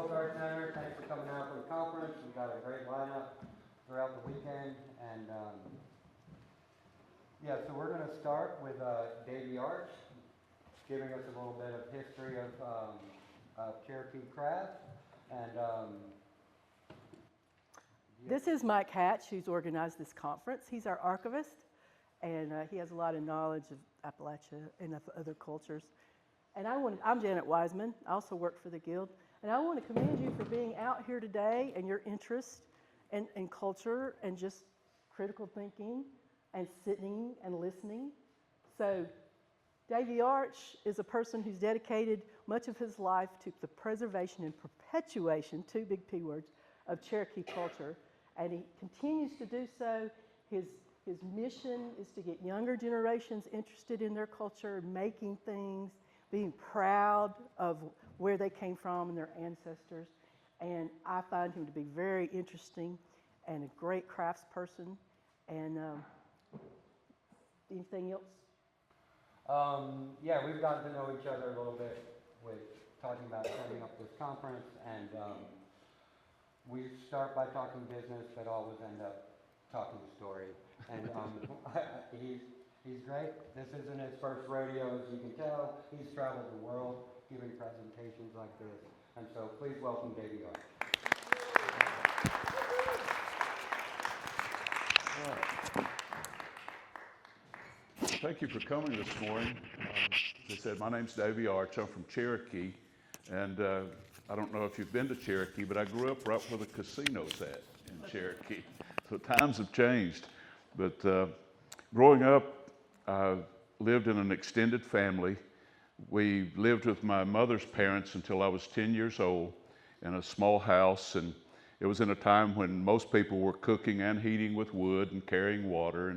World Art Center. Thanks for coming out for the conference. We've got a great lineup throughout the weekend. And yeah, so we're going to start with Davy Arch, giving us a little bit of history of Cherokee craft. And this is Mike Hatch, who's organized this conference. He's our archivist, and he has a lot of knowledge of Appalachia and of other cultures. And I'm Janet Wiseman. I also work for the Guild. And I want to commend you for being out here today and your interest in culture and just critical thinking and sitting and listening. So Davy Arch is a person who's dedicated much of his life to the preservation and perpetuation, two big P words, of Cherokee culture. And he continues to do so. His mission is to get younger generations interested in their culture, making things, being proud of where they came from and their ancestors. And I find him to be very interesting and a great craftsperson. And anything else? Yeah, we've gotten to know each other a little bit with talking about setting up this conference. And we start by talking business, but always end up talking story. And he's great. This isn't his first rodeo, as you can tell. He's traveled the world giving presentations like this. And so please welcome Davy Arch. Thank you for coming this morning. As I said, my name's Davy Arch. I'm from Cherokee. And I don't know if you've been to Cherokee, but I grew up right where the casino's at in Cherokee. So times have changed. But growing up, I lived in an extended family. We lived with my mother's parents until I was 10 years old in a small house. And it was in a time when most people were cooking and heating with wood and carrying water.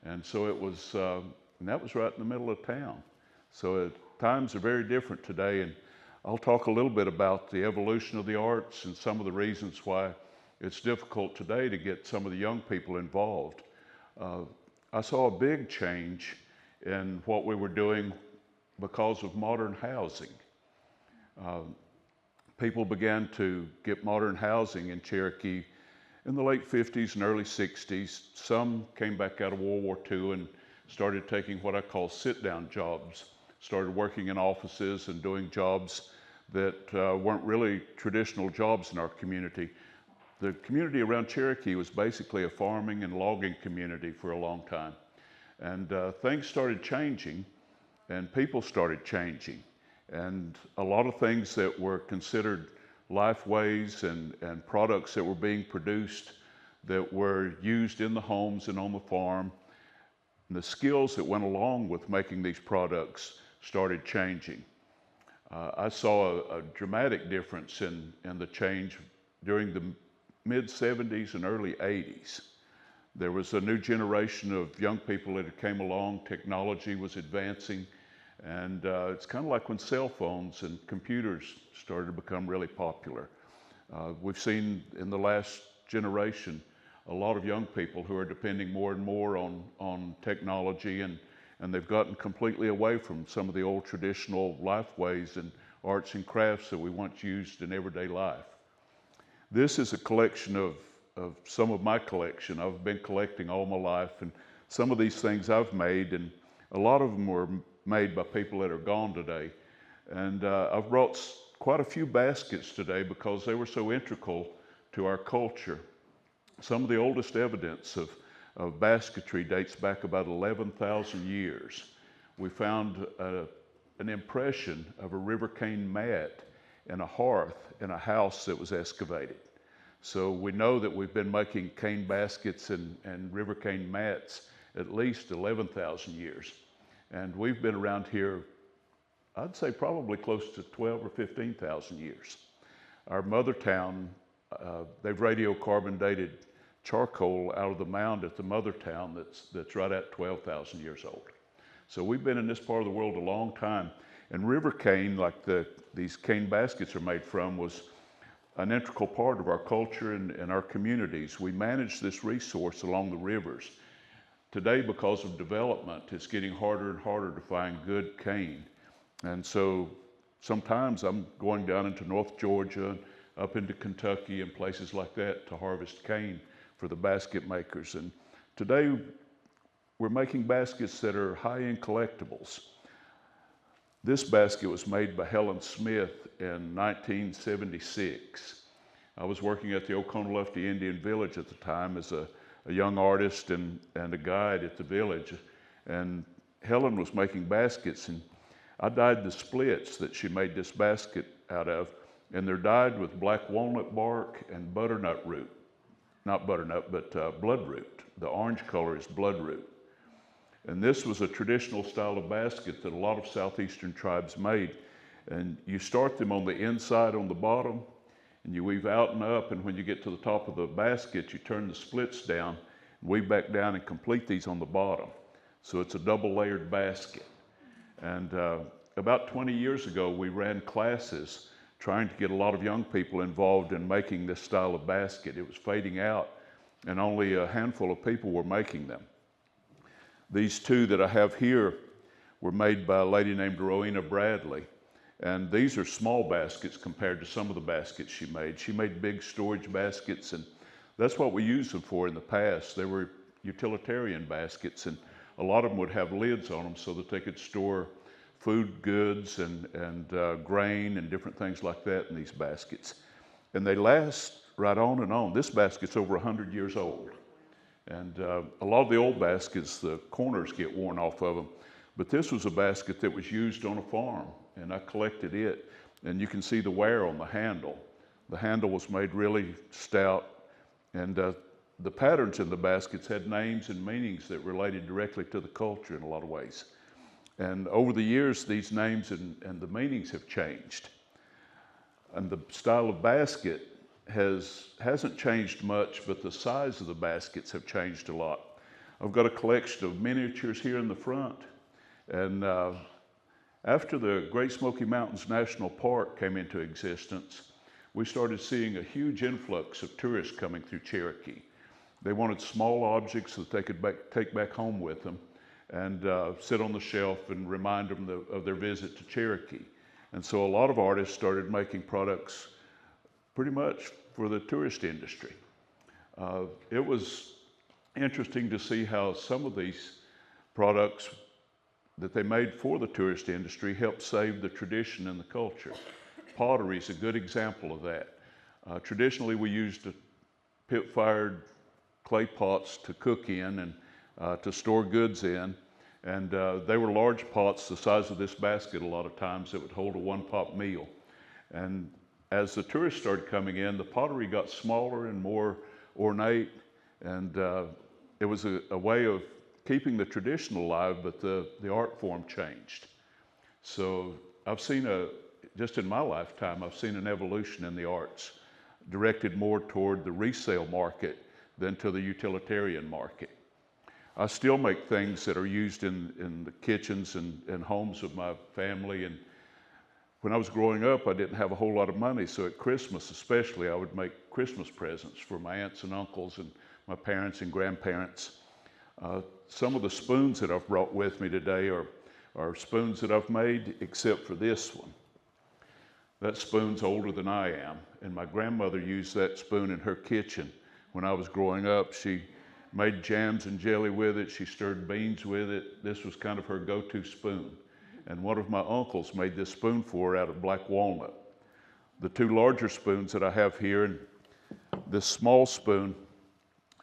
And so it was, and that was right in the middle of town. So times are very different today. And I'll talk a little bit about the evolution of the arts and some of the reasons why it's difficult today to get some of the young people involved. I saw a big change in what we were doing because of modern housing. People began to get modern housing in Cherokee in the late 50s and early 60s. Some came back out of World War II and started taking what I call sit-down jobs, started working in offices and doing jobs that weren't really traditional jobs in our community. The community around Cherokee was basically a farming and logging community for a long time. And things started changing and people started changing. And a lot of things that were considered lifeways and products that were being produced that were used in the homes and on the farm, and the skills that went along with making these products started changing. I saw a dramatic difference in the change during the mid-70s and early 80s. There was a new generation of young people that came along, technology was advancing, and it's kind of like when cell phones and computers started to become really popular. We've seen in the last generation a lot of young people who are depending more and more on technology, and they've gotten completely away from some of the old traditional lifeways and arts and crafts that we once used in everyday life. This is a collection of some of my collection. I've been collecting all my life, and some of these things I've made, and a lot of them were made by people that are gone today. And I've brought quite a few baskets today because they were so integral to our culture. Some of the oldest evidence of basketry dates back about 11,000 years. We found an impression of a river cane mat and a hearth in a house that was excavated. So we know that we've been making cane baskets and river cane mats at least 11,000 years. And we've been around here, I'd say probably close to 12 or 15,000 years. Our mother town, they've radiocarbon dated charcoal out of the mound at the mother town that's right at 12,000 years old. So we've been in this part of the world a long time. And river cane, like these cane baskets are made from, was an integral part of our culture and our communities. We manage this resource along the rivers. Today, because of development, it's getting harder and harder to find good cane. And so sometimes I'm going down into North Georgia, up into Kentucky and places like that to harvest cane for the basket makers. And today we're making baskets that are high-end collectibles. This basket was made by Helen Smith in 1976. I was working at the Oconaluftee Indian Village at the time as a young artist and a guide at the village. And Helen was making baskets, and I dyed the splits that she made this basket out of, and they're dyed with black walnut bark and butternut root. Not butternut, but bloodroot. The orange color is bloodroot. And this was a traditional style of basket that a lot of southeastern tribes made. And you start them on the inside on the bottom, and you weave out and up, and when you get to the top of the basket, you turn the splits down, weave back down and complete these on the bottom. So it's a double layered basket. And about 20 years ago, we ran classes trying to get a lot of young people involved in making this style of basket. It was fading out, and only a handful of people were making them. These two that I have here were made by a lady named Rowena Bradley. And these are small baskets compared to some of the baskets she made. She made big storage baskets, and that's what we used them for in the past. They were utilitarian baskets, and a lot of them would have lids on them so that they could store food goods and grain and different things like that in these baskets. And they last right on and on. This basket's over 100 years old. And a lot of the old baskets, the corners get worn off of them. But this was a basket that was used on a farm, and I collected it. And you can see the wear on the handle. The handle was made really stout, and the patterns in the baskets had names and meanings that related directly to the culture in a lot of ways. And over the years, these names and the meanings have changed. And the style of basket hasn't changed much, but the size of the baskets have changed a lot. I've got a collection of miniatures here in the front. And after the Great Smoky Mountains National Park came into existence, we started seeing a huge influx of tourists coming through Cherokee. They wanted small objects that they could take back home with them and sit on the shelf and remind them of their visit to Cherokee. And so a lot of artists started making products pretty much for the tourist industry. It was interesting to see how some of these products that they made for the tourist industry helped save the tradition and the culture. Pottery is a good example of that. Traditionally, we used pit-fired clay pots to cook in and to store goods in. And they were large pots the size of this basket a lot of times that would hold a one-pot meal. And as the tourists started coming in, the pottery got smaller and more ornate, and it was a way of keeping the tradition alive, but the art form changed. So I've seen just in my lifetime, I've seen an evolution in the arts directed more toward the resale market than to the utilitarian market. I still make things that are used in the kitchens and homes of my family. And when I was growing up, I didn't have a whole lot of money. So at Christmas especially, I would make Christmas presents for my aunts and uncles and my parents and grandparents. Some of the spoons that I've brought with me today are spoons that I've made, except for this one. That spoon's older than I am. And my grandmother used that spoon in her kitchen when I was growing up. She made jams and jelly with it. She stirred beans with it. This was kind of her go-to spoon. And one of my uncles made this spoon for her out of black walnut. The two larger spoons that I have here, and this small spoon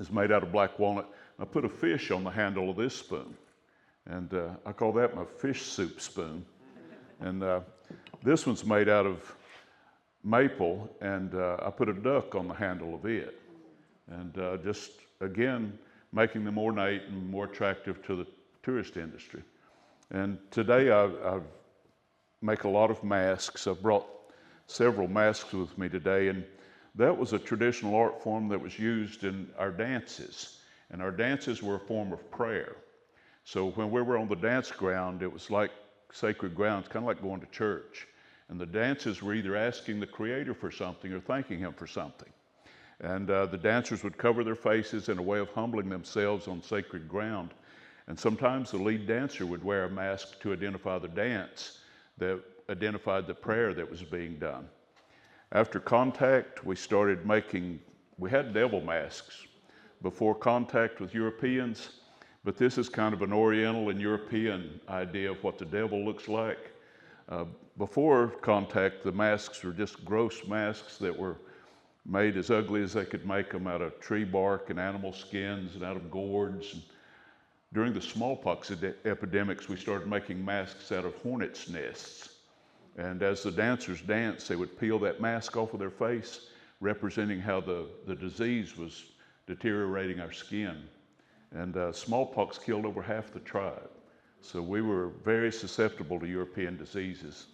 is made out of black walnut. I put a fish on the handle of this spoon. And I call that my fish soup spoon. And this one's made out of maple, and I put a duck on the handle of it. And just, again, making them ornate and more attractive to the tourist industry. And today I make a lot of masks. I've brought several masks with me today, and that was a traditional art form that was used in our dances. And our dances were a form of prayer. So when we were on the dance ground, it was like sacred ground. It's kind of like going to church. And the dances were either asking the Creator for something or thanking Him for something. And the dancers would cover their faces in a way of humbling themselves on sacred ground. And sometimes the lead dancer would wear a mask to identify the dance that identified the prayer that was being done. After contact, we had devil masks before contact with Europeans, but this is kind of an Oriental and European idea of what the devil looks like. Before contact, the masks were just gross masks that were made as ugly as they could make them out of tree bark and animal skins and out of gourds. And during the smallpox epidemics, we started making masks out of hornets' nests. And as the dancers danced, they would peel that mask off of their face, representing how the disease was deteriorating our skin. And smallpox killed over half the tribe. So we were very susceptible to European diseases.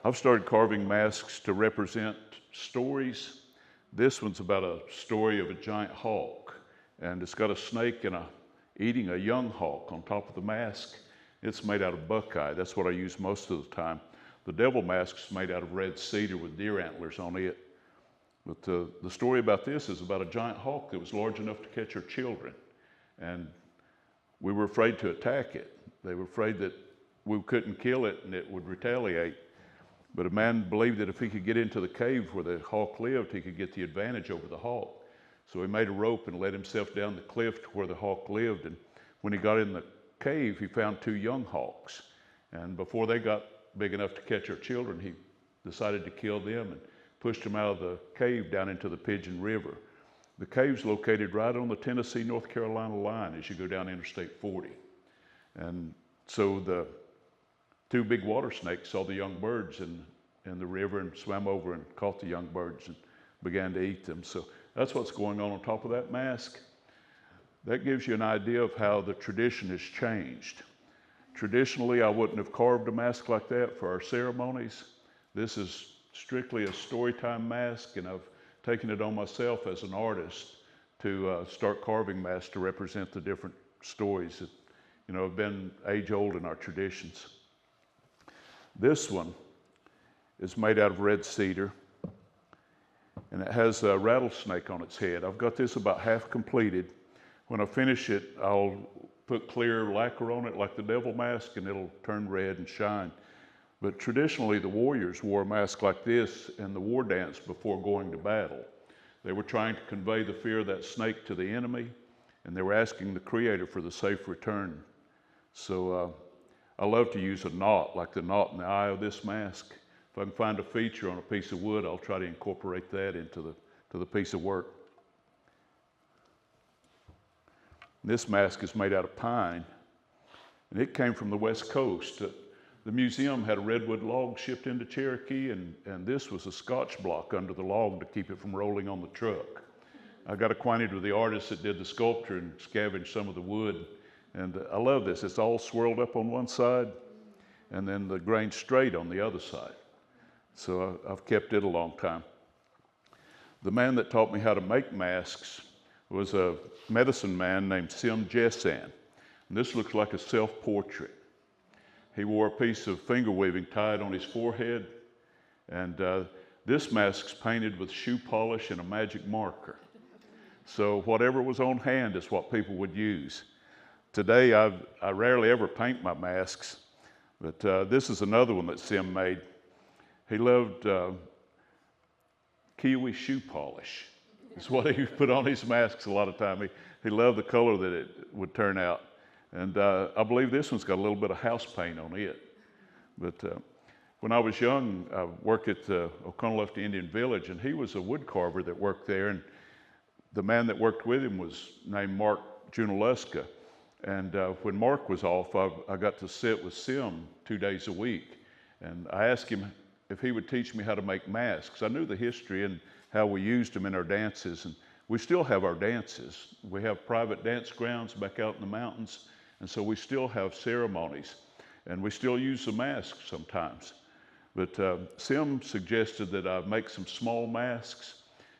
I've started carving masks to represent stories. This one's about a story of a giant hawk, and it's got a snake eating a young hawk on top of the mask. It's made out of buckeye. That's what I use most of the time. The devil mask's made out of red cedar with deer antlers on it. But the story about this is about a giant hawk that was large enough to catch our children. And we were afraid to attack it. They were afraid that we couldn't kill it and it would retaliate. But a man believed that if he could get into the cave where the hawk lived, he could get the advantage over the hawk. So he made a rope and let himself down the cliff to where the hawk lived. And when he got in the cave, he found 2 young hawks. And before they got big enough to catch our children, he decided to kill them and pushed them out of the cave down into the Pigeon River. The cave's located right on the Tennessee-North Carolina line as you go down Interstate 40. And so the 2 big water snakes saw the young birds in the river and swam over and caught the young birds and began to eat them. So that's what's going on top of that mask. That gives you an idea of how the tradition has changed. Traditionally, I wouldn't have carved a mask like that for our ceremonies. This is strictly a storytime mask, and I've taken it on myself as an artist to start carving masks to represent the different stories that have been age-old in our traditions. This one is made out of red cedar, and it has a rattlesnake on its head. I've got this about half completed. When I finish it, I'll put clear lacquer on it like the devil mask, and it'll turn red and shine. But traditionally, the warriors wore a mask like this in the war dance before going to battle. They were trying to convey the fear of that snake to the enemy, and they were asking the Creator for the safe return. So I love to use a knot, like the knot in the eye of this mask. If I can find a feature on a piece of wood, I'll try to incorporate that into the piece of work. This mask is made out of pine, and it came from the West Coast. The museum had a redwood log shipped into Cherokee, and this was a Scotch block under the log to keep it from rolling on the truck. I got acquainted with the artist that did the sculpture and scavenged some of the wood. And I love this. It's all swirled up on one side, and then the grain straight on the other side. So I've kept it a long time. The man that taught me how to make masks was a medicine man named Sim Jessan. And this looks like a self-portrait. He wore a piece of finger weaving tied on his forehead, and this mask's painted with shoe polish and a magic marker. So whatever was on hand is what people would use. Today, I rarely ever paint my masks, but this is another one that Sim made. He loved kiwi shoe polish. It's what he put on his masks a lot of time. He loved the color that it would turn out. And I believe this one's got a little bit of house paint on it. But when I was young, I worked at the Oconaluftee Indian Village, and he was a woodcarver that worked there. And the man that worked with him was named Mark Junaluska. And when Mark was off, I got to sit with Sim 2 days a week. And I asked him if he would teach me how to make masks. I knew the history and how we used them in our dances. And we still have our dances. We have private dance grounds back out in the mountains. And so we still have ceremonies. And we still use the masks sometimes. But Sim suggested that I make some small masks.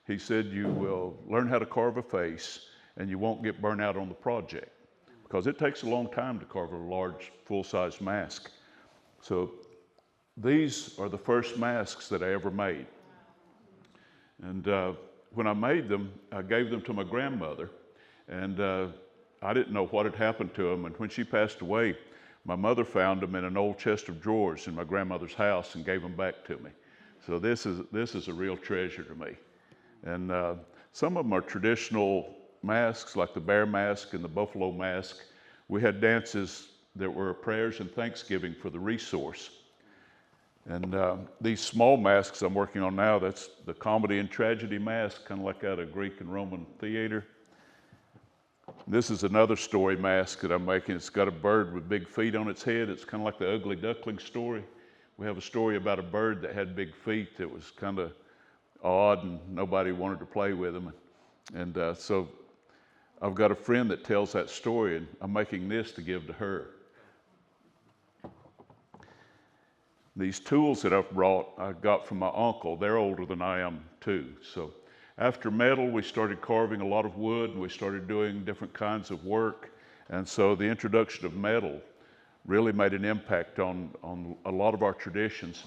He said, you will learn how to carve a face, and you won't get burnt out on the project, because it takes a long time to carve a large, full-size mask. So these are the first masks that I ever made. And when I made them, I gave them to my grandmother, and I didn't know what had happened to them. And when she passed away, my mother found them in an old chest of drawers in my grandmother's house and gave them back to me. So this is a real treasure to me. And some of them are traditional masks, like the bear mask and the buffalo mask. We had dances that were prayers and thanksgiving for the resource. And these small masks I'm working on now, that's the comedy and tragedy mask, kind of like out of Greek and Roman theater. This is another story mask that I'm making. It's got a bird with big feet on its head. It's kind of like the ugly duckling story. We have a story about a bird that had big feet that was kind of odd and nobody wanted to play with them. And so I've got a friend that tells that story, and I'm making this to give to her. These tools that I've brought, I got from my uncle. They're older than I am too. So after metal, we started carving a lot of wood, and we started doing different kinds of work. And so the introduction of metal really made an impact on a lot of our traditions.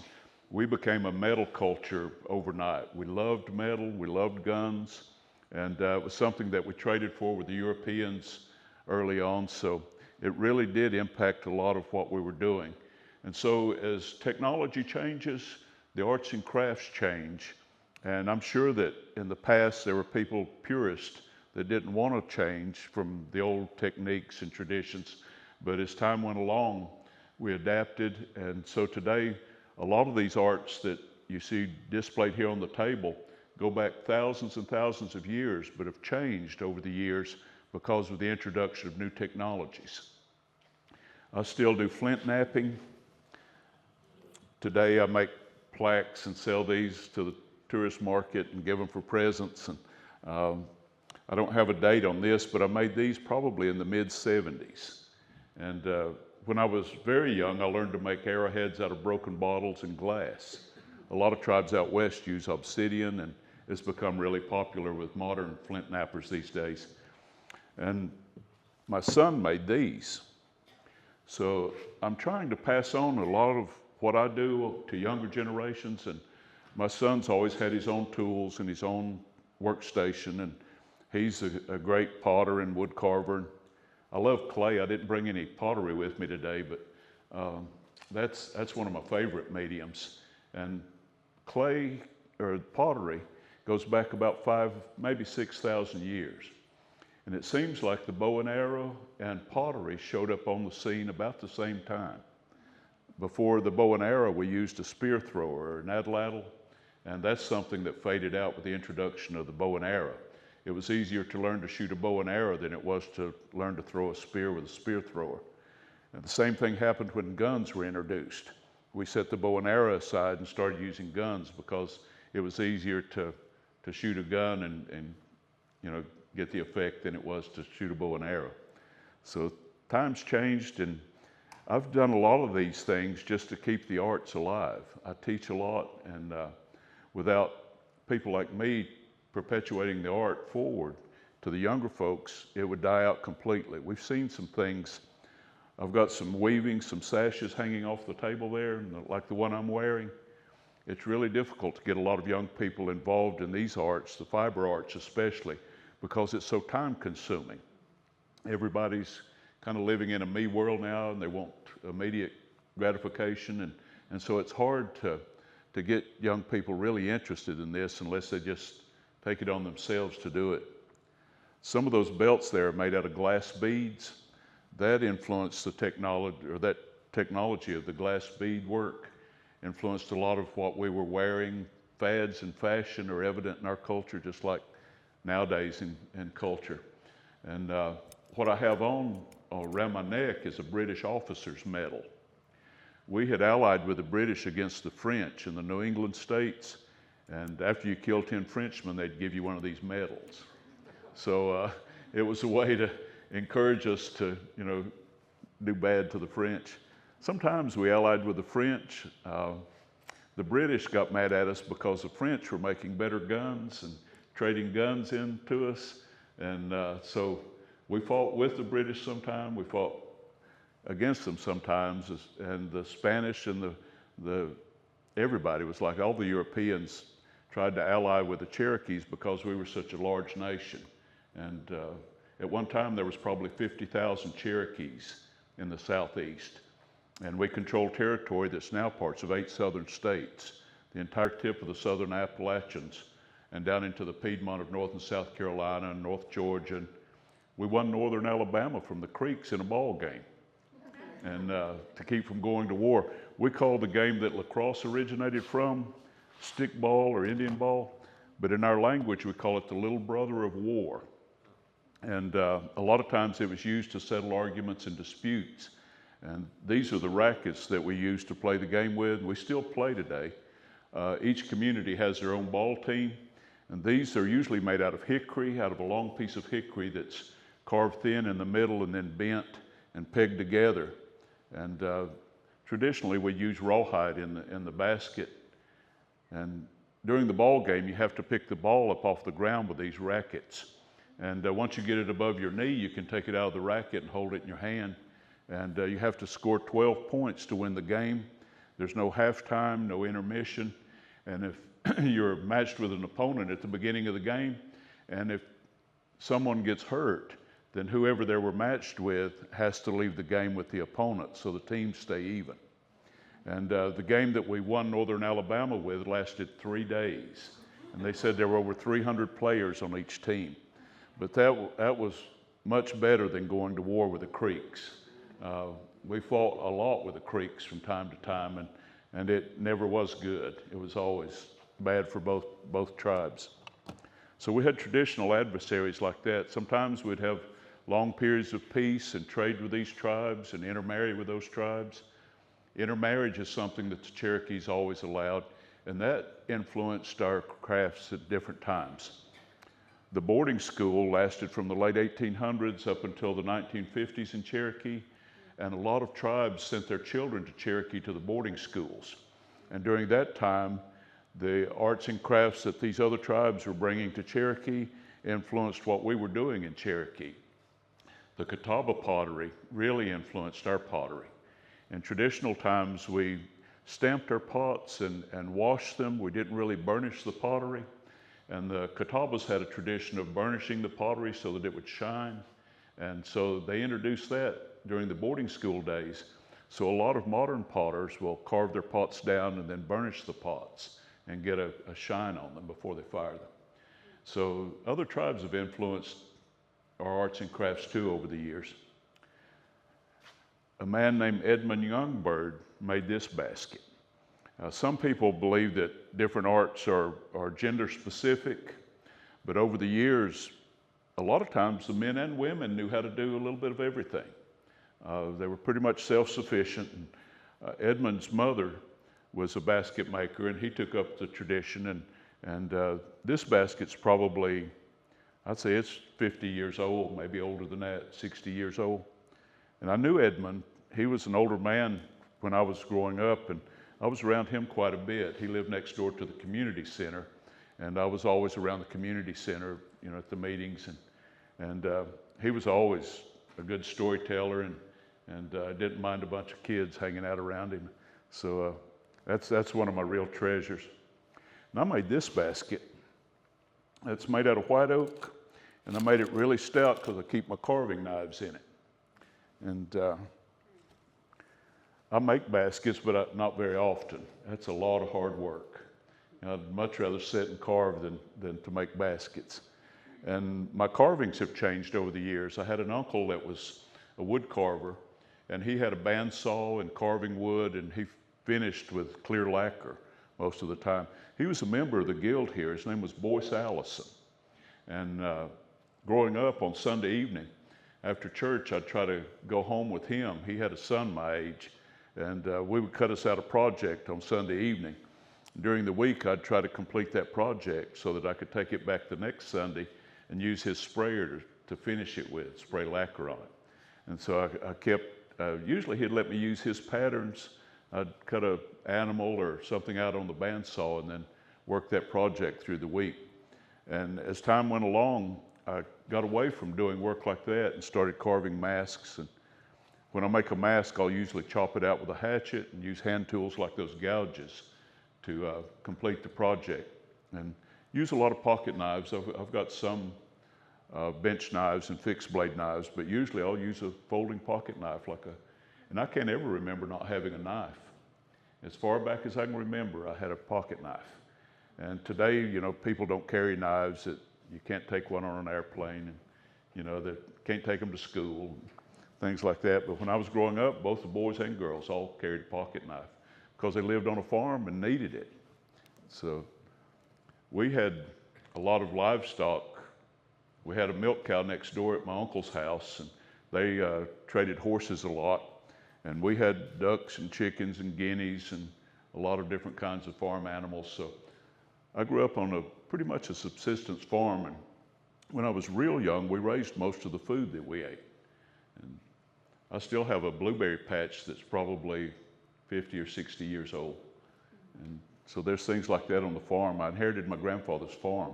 We became a metal culture overnight. We loved metal, we loved guns, and it was something that we traded for with the Europeans early on. So it really did impact a lot of what we were doing. And so as technology changes, the arts and crafts change. And I'm sure that in the past there were people, purists, that didn't want to change from the old techniques and traditions. But as time went along, we adapted. And so today, a lot of these arts that you see displayed here on the table go back thousands and thousands of years, but have changed over the years because of the introduction of new technologies. I still do flint knapping. Today I make plaques and sell these to the tourist market and give them for presents. And I don't have a date on this, but I made these probably in the mid-70s. And when I was very young, I learned to make arrowheads out of broken bottles and glass. A lot of tribes out west use obsidian, and it's become really popular with modern flint knappers these days. And my son made these. So I'm trying to pass on a lot of what I do to younger generations, and my son's always had his own tools and his own workstation, and he's a great potter and wood carver. I love clay. I didn't bring any pottery with me today, but that's one of my favorite mediums. And clay or pottery goes back about 5,000, maybe 6,000 years. And it seems like the bow and arrow and pottery showed up on the scene about the same time. Before the bow and arrow, we used a spear thrower or an atlatl, and that's something that faded out with the introduction of the bow and arrow. It was easier to learn to shoot a bow and arrow than it was to learn to throw a spear with a spear thrower. And the same thing happened when guns were introduced. We set the bow and arrow aside and started using guns because it was easier to shoot a gun and get the effect than it was to shoot a bow and arrow. So times changed, and I've done a lot of these things just to keep the arts alive. I teach a lot, and without people like me perpetuating the art forward to the younger folks, it would die out completely. We've seen some things. I've got some weaving, some sashes hanging off the table there, like the one I'm wearing. It's really difficult to get a lot of young people involved in these arts, the fiber arts especially, because it's so time consuming. Everybody's kind of living in a me world now, and they want immediate gratification, and so it's hard to get young people really interested in this unless they just take it on themselves to do it. Some of those belts there are made out of glass beads. That influenced the technology, or that technology of the glass bead work influenced a lot of what we were wearing. Fads and fashion are evident in our culture, just like nowadays in culture. And what I have on around my neck is a British officer's medal. We had allied with the British against the French in the New England states, and after you killed 10 Frenchmen, they'd give you one of these medals. So it was a way to encourage us to, do bad to the French. Sometimes we allied with the French. The British got mad at us because the French were making better guns and trading guns in to us, and so we fought with the British sometime, we fought against them sometimes, and the Spanish and everybody was like, all the Europeans tried to ally with the Cherokees because we were such a large nation. And at one time there was probably 50,000 Cherokees in the southeast, and we controlled territory that's now parts of 8 southern states. the entire tip of the southern Appalachians and down into the Piedmont of North and South Carolina and North Georgia. And we won northern Alabama from the Creeks in a ball game. And to keep from going to war. We call the game that lacrosse originated from stick ball or Indian ball, but in our language we call it the little brother of war. And a lot of times it was used to settle arguments and disputes. And these are the rackets that we use to play the game with. We still play today. Each community has their own ball team, and these are usually made out of hickory, out of a long piece of hickory that's carved thin in the middle and then bent and pegged together. And traditionally we use rawhide in the basket. And during the ball game, you have to pick the ball up off the ground with these rackets. And once you get it above your knee, you can take it out of the racket and hold it in your hand. And you have to score 12 points to win the game. There's no halftime, no intermission. And if you're matched with an opponent at the beginning of the game, and if someone gets hurt, then whoever they were matched with has to leave the game with the opponent, so the teams stay even. And the game that we won Northern Alabama with lasted 3 days. And they said there were over 300 players on each team. But that was much better than going to war with the Creeks. We fought a lot with the Creeks from time to time, and it never was good. It was always bad for both tribes. So we had traditional adversaries like that. Sometimes we'd have long periods of peace and trade with these tribes and intermarry with those tribes. Intermarriage is something that the Cherokees always allowed, and that influenced our crafts at different times. The boarding school lasted from the late 1800s up until the 1950s in Cherokee, and a lot of tribes sent their children to Cherokee to the boarding schools. And during that time, the arts and crafts that these other tribes were bringing to Cherokee influenced what we were doing in Cherokee. The Catawba pottery really influenced our pottery. In traditional times, we stamped our pots and washed them. We didn't really burnish the pottery. And the Catawbas had a tradition of burnishing the pottery so that it would shine. And so they introduced that during the boarding school days. So a lot of modern potters will carve their pots down and then burnish the pots and get a shine on them before they fire them. So other tribes have influenced our arts and crafts too over the years. A man named Edmund Youngbird made this basket. Some people believe that different arts are gender specific, but over the years, a lot of times the men and women knew how to do a little bit of everything. They were pretty much self-sufficient. Edmund's mother was a basket maker, and he took up the tradition. And this basket's probably, I'd say it's 50 years old, maybe older than that, 60 years old. And I knew Edmund. He was an older man when I was growing up, and I was around him quite a bit. He lived next door to the community center, and I was always around the community center, you know, at the meetings. And he was always a good storyteller, and didn't mind a bunch of kids hanging out around him. So that's one of my real treasures. And I made this basket. It's made out of white oak, and I made it really stout because I keep my carving knives in it. And I make baskets, but not very often. That's a lot of hard work. I'd much rather sit and carve than to make baskets. And my carvings have changed over the years. I had an uncle that was a wood carver, and he had a bandsaw and carving wood, and he finished with clear lacquer most of the time. He was a member of the guild here. His name was Boyce Allison. And growing up on Sunday evening, after church, I'd try to go home with him. He had a son my age, and we would cut us out a project on Sunday evening. During the week, I'd try to complete that project so that I could take it back the next Sunday and use his sprayer to finish it with, spray lacquer on it. And so I kept, usually he'd let me use his patterns. I'd cut an animal or something out on the bandsaw and then work that project through the week. And as time went along, I got away from doing work like that and started carving masks. And when I make a mask, I'll usually chop it out with a hatchet and use hand tools like those gouges to complete the project. And use a lot of pocket knives. I've got some bench knives and fixed blade knives, but usually I'll use a folding pocket knife and I can't ever remember not having a knife. As far back as I can remember, I had a pocket knife. And today, you know, people don't carry knives. That you can't take one on an airplane, and you know, they can't take them to school, things like that. But when I was growing up, both the boys and girls all carried a pocket knife because they lived on a farm and needed it. So we had a lot of livestock. We had a milk cow next door at my uncle's house, and they traded horses a lot. And we had ducks and chickens and guineas and a lot of different kinds of farm animals. So I grew up on pretty much a subsistence farm. And when I was real young, we raised most of the food that we ate. And I still have a blueberry patch that's probably 50 or 60 years old. And so there's things like that on the farm. I inherited my grandfather's farm,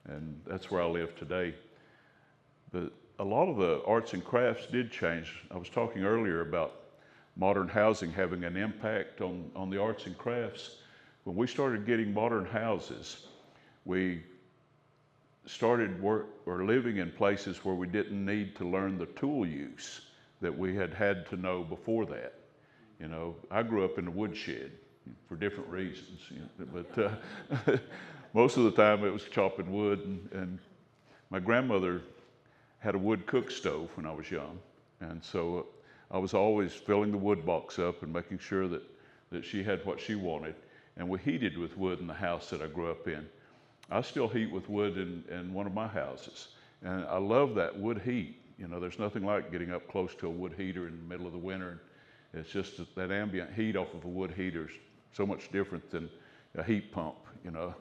and that's where I live today. But a lot of the arts and crafts did change. I was talking earlier about modern housing having an impact on the arts and crafts. When we started getting modern houses, we started living in places where we didn't need to learn the tool use that we had to know before that. You know, I grew up in the woodshed for different reasons, you know, but most of the time it was chopping wood, and my grandmother had a wood cook stove when I was young, and so I was always filling the wood box up and making sure that she had what she wanted. And we heated with wood in the house that I grew up in. I still heat with wood in one of my houses, and I love that wood heat. You know, there's nothing like getting up close to a wood heater in the middle of the winter. It's just that ambient heat off of a wood heater is so much different than a heat pump, you know.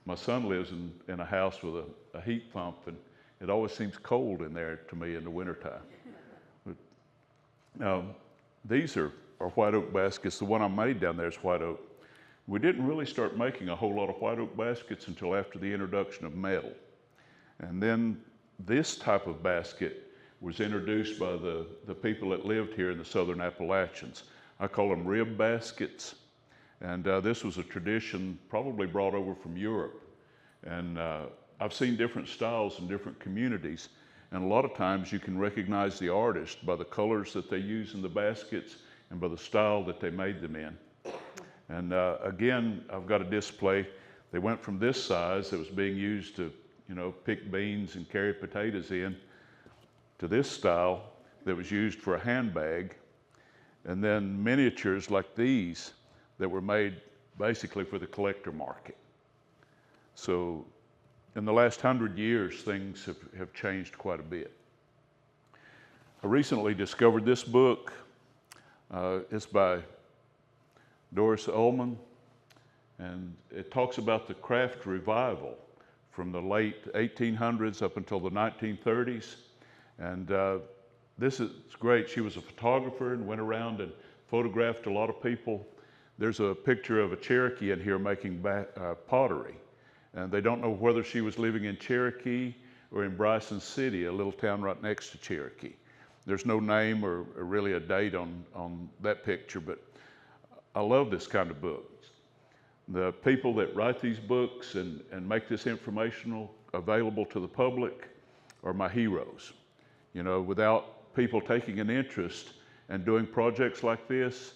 My son lives in a house with a heat pump, and it always seems cold in there to me in the wintertime. These are white oak baskets. The one I made down there is white oak. We didn't really start making a whole lot of white oak baskets until after the introduction of metal. And then this type of basket was introduced by the people that lived here in the southern Appalachians. I call them rib baskets. And this was a tradition probably brought over from Europe. And I've seen different styles in different communities. And a lot of times you can recognize the artist by the colors that they use in the baskets and by the style that they made them in. And again, I've got a display. They went from this size that was being used to, you know, pick beans and carry potatoes in, to this style that was used for a handbag, and then miniatures like these that were made basically for the collector market. So in the last 100 years, things have changed quite a bit. I recently discovered this book. It's by Doris Ullman, and it talks about the craft revival from the late 1800s up until the 1930s. And this is great. She was a photographer and went around and photographed a lot of people. There's a picture of a Cherokee in here making pottery. And they don't know whether she was living in Cherokee or in Bryson City, a little town right next to Cherokee. There's no name or really a date on that picture, but I love this kind of book. The people that write these books and make this informational available to the public are my heroes. You know, without people taking an interest and doing projects like this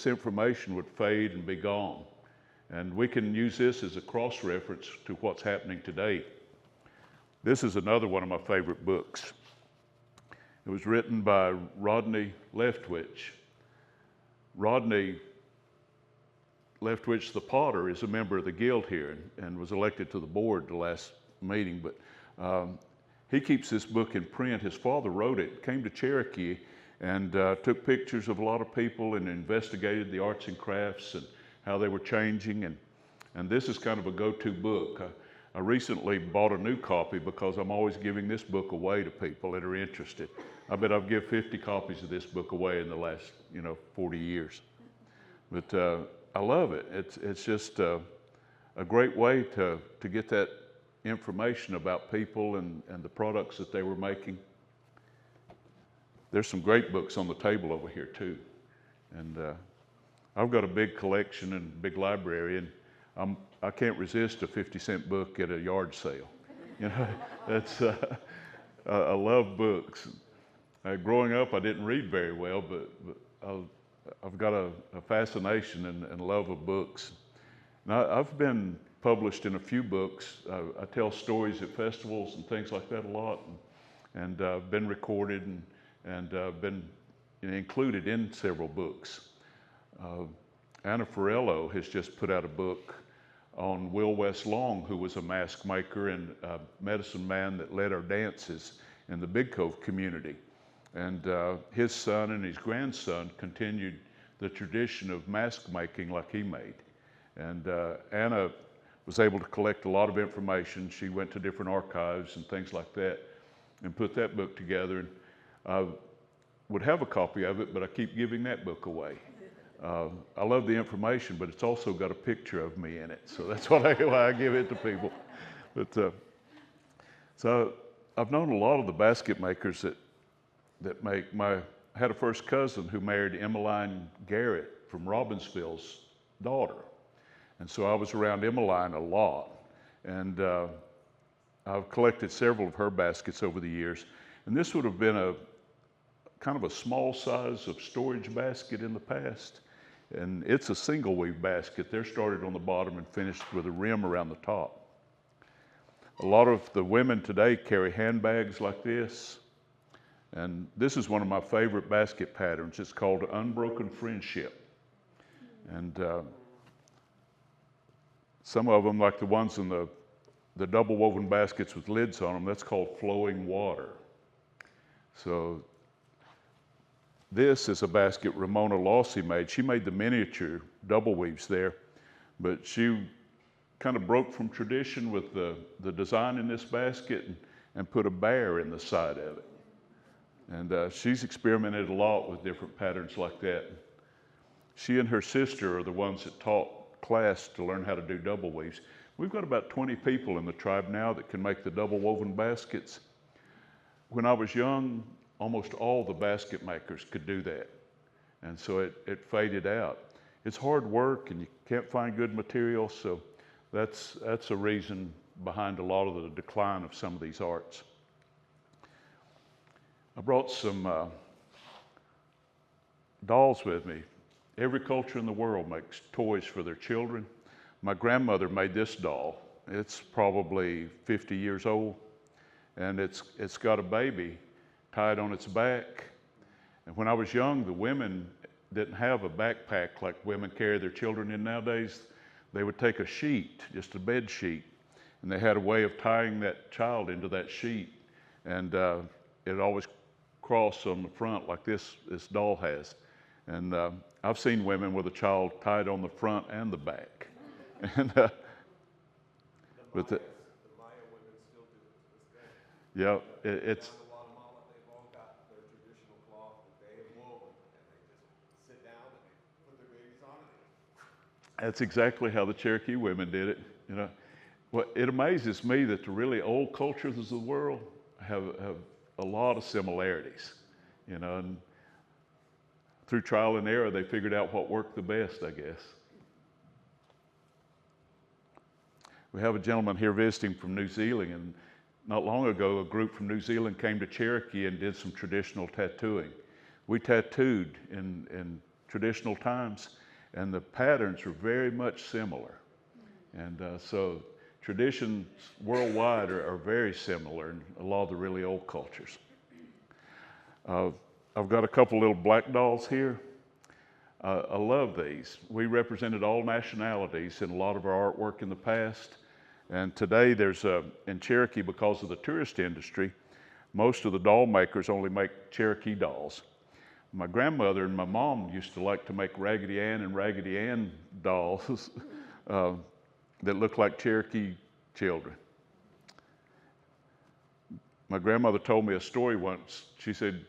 information would fade and be gone. And we can use this as a cross-reference to what's happening today. This is another one of my favorite books. It was written by Rodney Leftwich. Rodney Leftwich, the potter, is a member of the guild here and was elected to the board the last meeting, but he keeps this book in print. His father wrote it, came to Cherokee, and took pictures of a lot of people and investigated the arts and crafts and how they were changing, and this is kind of a go-to book. I recently bought a new copy because I'm always giving this book away to people that are interested. I bet I've given 50 copies of this book away in the last, 40 years. But I love it. It's just a great way to get that information about people and the products that they were making. There's some great books on the table over here too, and I've got a big collection and big library, and I can't resist a 50-cent book at a yard sale. That's I love books. Growing up, I didn't read very well, but I've got a fascination and love of books. And I've been published in a few books. I tell stories at festivals and things like that a lot, and been recorded and been included in several books. Anna Farello has just put out a book on Will West Long, who was a mask maker and a medicine man that led our dances in the Big Cove community. And his son and his grandson continued the tradition of mask making like he made. And Anna was able to collect a lot of information. She went to different archives and things like that and put that book together. And I would have a copy of it, but I keep giving that book away. I love the information, but it's also got a picture of me in it. So that's why I give it to people. But so I've known a lot of the basket makers that make. I had a first cousin who married Emmeline Garrett from Robbinsville's daughter. And so I was around Emmeline a lot. And I've collected several of her baskets over the years. And this would have been a kind of a small size of storage basket in the past. And it's a single weave basket. They're started on the bottom and finished with a rim around the top. A lot of the women today carry handbags like this. And this is one of my favorite basket patterns. It's called Unbroken Friendship. And some of them, like the ones in the double woven baskets with lids on them, that's called Flowing Water. So this is a basket Ramona Lawsey made. She made the miniature double weaves there, but she kind of broke from tradition with the design in this basket and put a bear in the side of it. And she's experimented a lot with different patterns like that. She and her sister are the ones that taught class to learn how to do double weaves. We've got about 20 people in the tribe now that can make the double woven baskets. When I was young, almost all the basket makers could do that. And so it faded out. It's hard work and you can't find good material, so that's a reason behind a lot of the decline of some of these arts. I brought some dolls with me. Every culture in the world makes toys for their children. My grandmother made this doll. It's probably 50 years old, and it's got a baby tied on its back. And when I was young, the women didn't have a backpack like women carry their children in nowadays. They would take a sheet, just a bed sheet, and they had a way of tying that child into that sheet. And it always crossed on the front like this doll has. And I've seen women with a child tied on the front and the back. And the Maya women still do it to this day. Yeah, it's. Down in Guatemala, they've all got their traditional cloth that they have woven, and they just sit down and they put their babies on it. That's exactly how the Cherokee women did it. You know, well, it amazes me that the really old cultures of the world have a lot of similarities. You know, and through trial and error, they figured out what worked the best, I guess. We have a gentleman here visiting from New Zealand, and not long ago, a group from New Zealand came to Cherokee and did some traditional tattooing. We tattooed in traditional times, and the patterns are very much similar. And so traditions worldwide are very similar in a lot of the really old cultures. I've got a couple little black dolls here. I love these. We represented all nationalities in a lot of our artwork in the past. And today there's in Cherokee, because of the tourist industry, most of the doll makers only make Cherokee dolls. My grandmother and my mom used to like to make Raggedy Ann and Raggedy Ann dolls that look like Cherokee children. My grandmother told me a story once. She said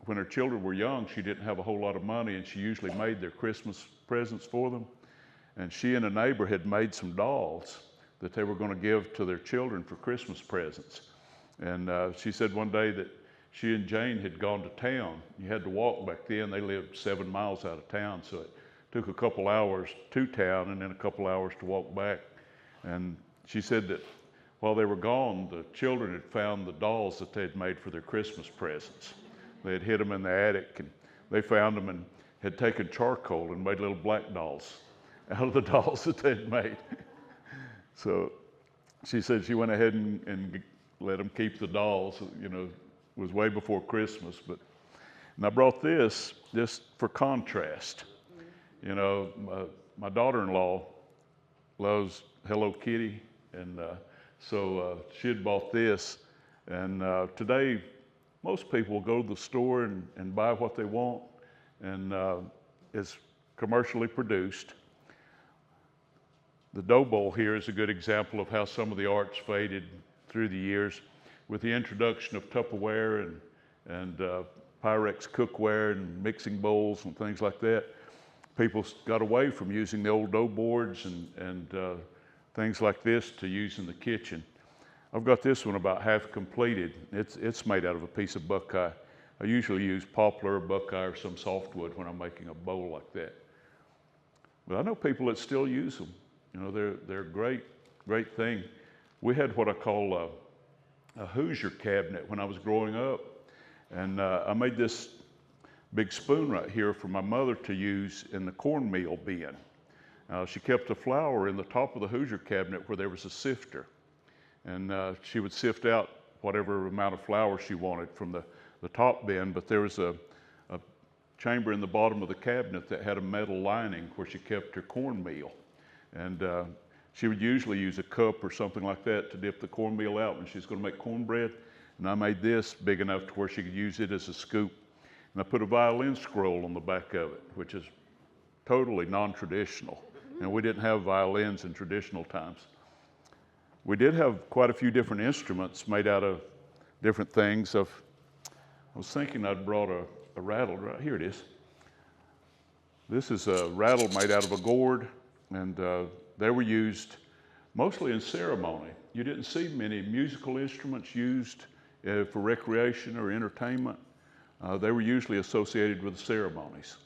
when her children were young, she didn't have a whole lot of money, and she usually made their Christmas presents for them. And she and a neighbor had made some dolls that they were going to give to their children for Christmas presents. And she said one day that she and Jane had gone to town. You had to walk back then. They lived 7 miles out of town, so it took a couple hours to town and then a couple hours to walk back. And she said that while they were gone, the children had found the dolls that they had made for their Christmas presents. They had hid them in the attic, and they found them, and had taken charcoal and made little black dolls out of the dolls that they'd made. So she said she went ahead and let them keep the dolls. You know, it was way before Christmas, but and I brought this just for contrast. You know, my daughter-in-law loves Hello Kitty, and so she had bought this. And today, most people will go to the store and buy what they want, and it's commercially produced. The dough bowl here is a good example of how some of the art's faded through the years. With the introduction of Tupperware and Pyrex cookware and mixing bowls and things like that, people got away from using the old dough boards and things like this to use in the kitchen. I've got this one about half completed. It's made out of a piece of buckeye. I usually use poplar or buckeye or some softwood when I'm making a bowl like that. But I know people that still use them. You know, they're a great thing. We had what I call a Hoosier cabinet when I was growing up. And I made this big spoon right here for my mother to use in the cornmeal bin. She kept the flour in the top of the Hoosier cabinet where there was a sifter. And she would sift out whatever amount of flour she wanted from the top bin, but there was a chamber in the bottom of the cabinet that had a metal lining where she kept her cornmeal. And she would usually use a cup or something like that to dip the cornmeal out when she's going to make cornbread. And I made this big enough to where she could use it as a scoop. And I put a violin scroll on the back of it, which is totally non-traditional. And we didn't have violins in traditional times. We did have quite a few different instruments made out of different things. I was thinking I'd brought a rattle. Right here it is. This is a rattle made out of a gourd, and they were used mostly in ceremony. You didn't see many musical instruments used for recreation or entertainment. They were usually associated with ceremonies.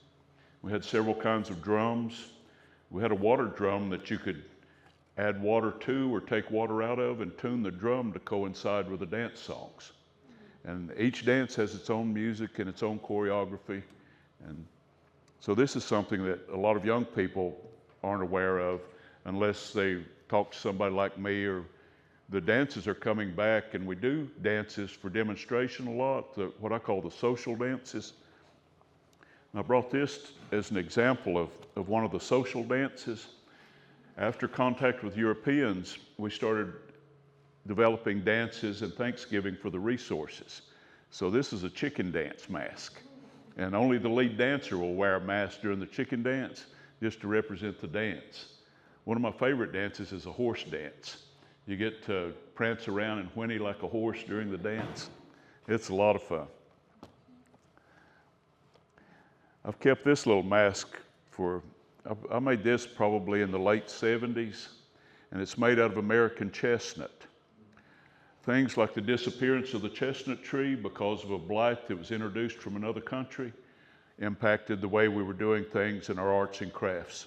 We had several kinds of drums. We had a water drum that you could add water to or take water out of and tune the drum to coincide with the dance songs. And each dance has its own music and its own choreography. And so this is something that a lot of young people aren't aware of unless they talk to somebody like me, or the dances are coming back, and we do dances for demonstration a lot, what I call the social dances. And I brought this as an example of one of the social dances. After contact with Europeans, we started developing dances and Thanksgiving for the resources. So this is a chicken dance mask. And only the lead dancer will wear a mask during the chicken dance just to represent the dance. One of my favorite dances is a horse dance. You get to prance around and whinny like a horse during the dance. It's a lot of fun. I've kept this little mask I made this probably in the late 70s, and it's made out of American chestnut. Things like the disappearance of the chestnut tree because of a blight that was introduced from another country impacted the way we were doing things in our arts and crafts.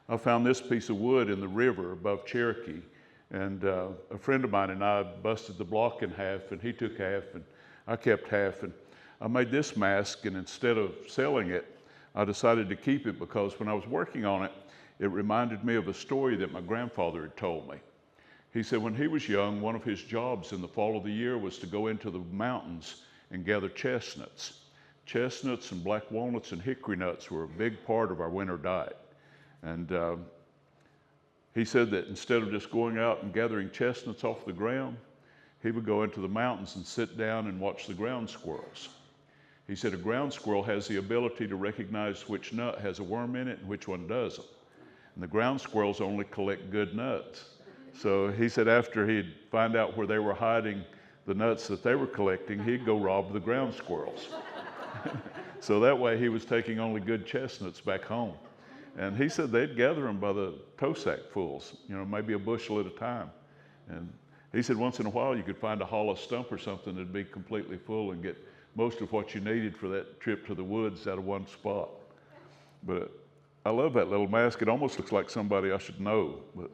I found this piece of wood in the river above Cherokee, and a friend of mine and I busted the block in half, and he took half, and I kept half, and I made this mask, and instead of selling it, I decided to keep it because when I was working on it, it reminded me of a story that my grandfather had told me. He said when he was young, one of his jobs in the fall of the year was to go into the mountains and gather chestnuts. Chestnuts and black walnuts and hickory nuts were a big part of our winter diet. And he said that instead of just going out and gathering chestnuts off the ground, he would go into the mountains and sit down and watch the ground squirrels. He said a ground squirrel has the ability to recognize which nut has a worm in it and which one doesn't. And the ground squirrels only collect good nuts. So he said after he'd find out where they were hiding the nuts that they were collecting, he'd go rob the ground squirrels. So that way he was taking only good chestnuts back home. And he said they'd gather them by the toe sackfuls, maybe a bushel at a time. And he said once in a while you could find a hollow stump or something that'd be completely full and get most of what you needed for that trip to the woods out of one spot. But I love that little mask. It almost looks like somebody I should know. But,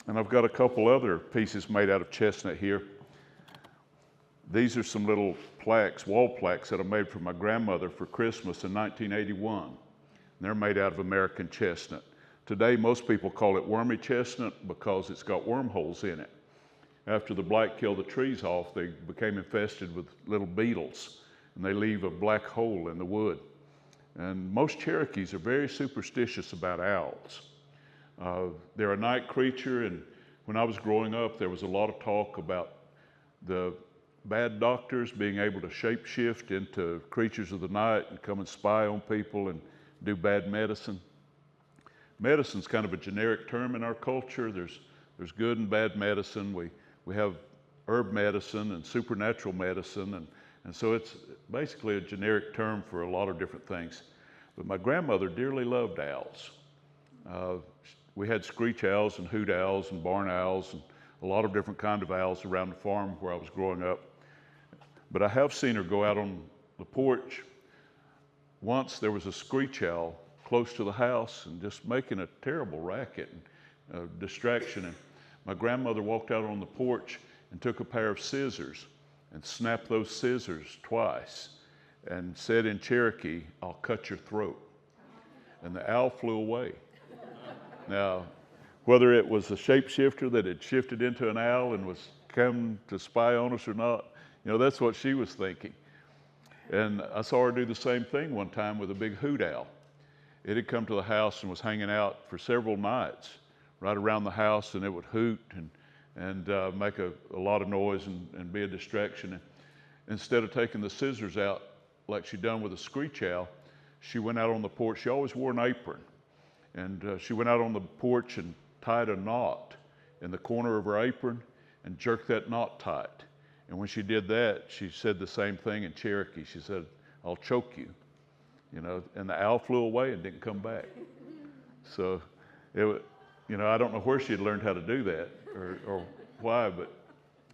and I've got a couple other pieces made out of chestnut here. These are some little plaques, wall plaques that I made for my grandmother for Christmas in 1981. And they're made out of American chestnut. Today, most people call it wormy chestnut because it's got wormholes in it. After the black killed the trees off, they became infested with little beetles, and they leave a black hole in the wood. And most Cherokees are very superstitious about owls. They're a night creature, and when I was growing up, there was a lot of talk about the bad doctors being able to shapeshift into creatures of the night and come and spy on people and do bad medicine. Medicine's kind of a generic term in our culture. There's good and bad medicine. We have herb medicine and supernatural medicine, and so it's basically a generic term for a lot of different things. But my grandmother dearly loved owls. We had screech owls and hoot owls and barn owls and a lot of different kinds of owls around the farm where I was growing up. But I have seen her go out on the porch. Once there was a screech owl close to the house and just making a terrible racket and distraction. And my grandmother walked out on the porch and took a pair of scissors and snapped those scissors twice and said in Cherokee, "I'll cut your throat." And the owl flew away. Now, whether it was a shapeshifter that had shifted into an owl and was come to spy on us or not, that's what she was thinking. And I saw her do the same thing one time with a big hoot owl. It had come to the house and was hanging out for several nights right around the house, and it would hoot and make a lot of noise and be a distraction. And instead of taking the scissors out like she'd done with a screech owl, she went out on the porch. She always wore an apron. And she went out on the porch and tied a knot in the corner of her apron and jerked that knot tight. And when she did that, she said the same thing in Cherokee. She said, "I'll choke you." And the owl flew away and didn't come back. So, I don't know where she had learned how to do that or why,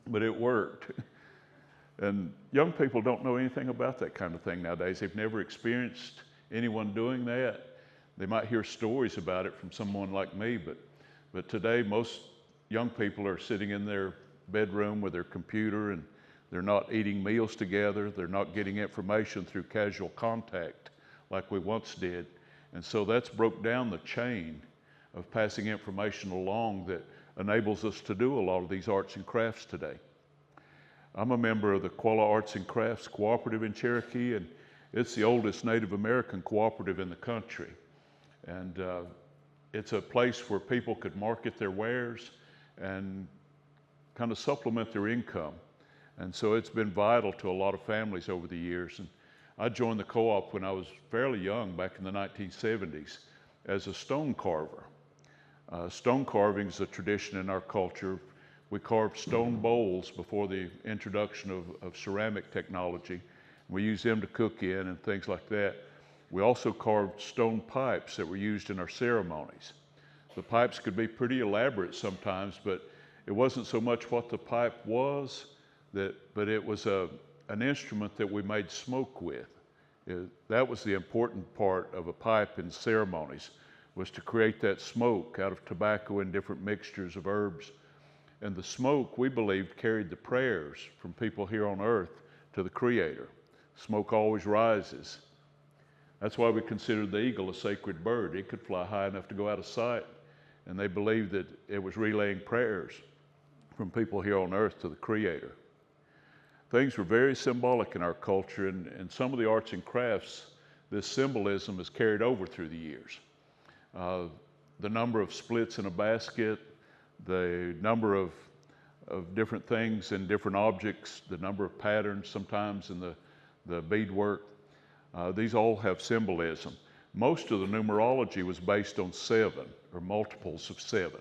but it worked. And young people don't know anything about that kind of thing nowadays. They've never experienced anyone doing that. They might hear stories about it from someone like me, but today most young people are sitting in their bedroom with their computer, and they're not eating meals together. They're not getting information through casual contact like we once did. And so that's broke down the chain of passing information along that enables us to do a lot of these arts and crafts today. I'm a member of the Qualla Arts and Crafts Cooperative in Cherokee, and it's the oldest Native American cooperative in the country. And it's a place where people could market their wares and kind of supplement their income. And so it's been vital to a lot of families over the years. And I joined the co-op when I was fairly young, back in the 1970s, as a stone carver. Stone carving is a tradition in our culture. We carved stone bowls before the introduction of ceramic technology. We used them to cook in and things like that. We also carved stone pipes that were used in our ceremonies. The pipes could be pretty elaborate sometimes, but it wasn't so much what the pipe was, but it was an instrument that we made smoke with. That was the important part of a pipe in ceremonies, was to create that smoke out of tobacco and different mixtures of herbs. And the smoke, we believed, carried the prayers from people here on earth to the Creator. Smoke always rises. That's why we considered the eagle a sacred bird. It could fly high enough to go out of sight, and they believed that it was relaying prayers from people here on earth to the Creator. Things were very symbolic in our culture, and some of the arts and crafts, this symbolism is carried over through the years. The number of splits in a basket, the number of different things and different objects, the number of patterns sometimes in the beadwork, these all have symbolism. Most of the numerology was based on 7 or multiples of 7.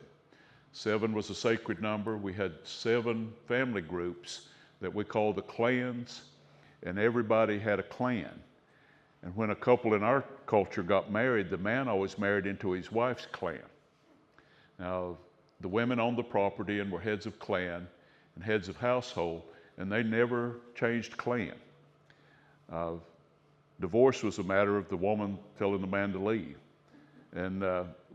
7 was a sacred number. We had 7 family groups that we called the clans, and everybody had a clan. And when a couple in our culture got married, the man always married into his wife's clan. Now, the women owned the property and were heads of clan and heads of household, and they never changed clan. Divorce was a matter of the woman telling the man to leave. And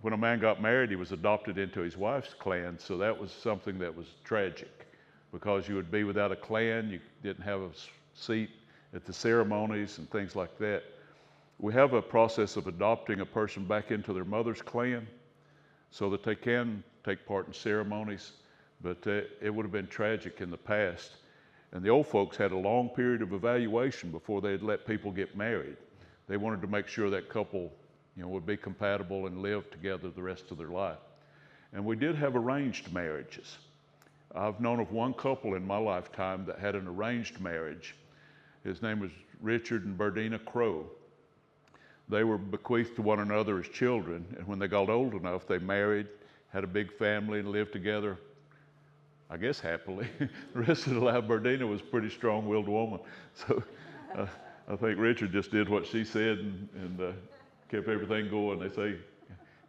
when a man got married, he was adopted into his wife's clan, so that was something that was tragic. because you would be without a clan, you didn't have a seat at the ceremonies and things like that. We have a process of adopting a person back into their mother's clan so that they can take part in ceremonies, but it would have been tragic in the past. And the old folks had a long period of evaluation before they'd let people get married. They wanted to make sure that couple, would be compatible and live together the rest of their life. And we did have arranged marriages. I've known of one couple in my lifetime that had an arranged marriage. His name was Richard and Berdina Crow. They were bequeathed to one another as children, and when they got old enough, they married, had a big family, and lived together, I guess happily. The rest of the life, Berdina was a pretty strong-willed woman. So I think Richard just did what she said and kept everything going. They say,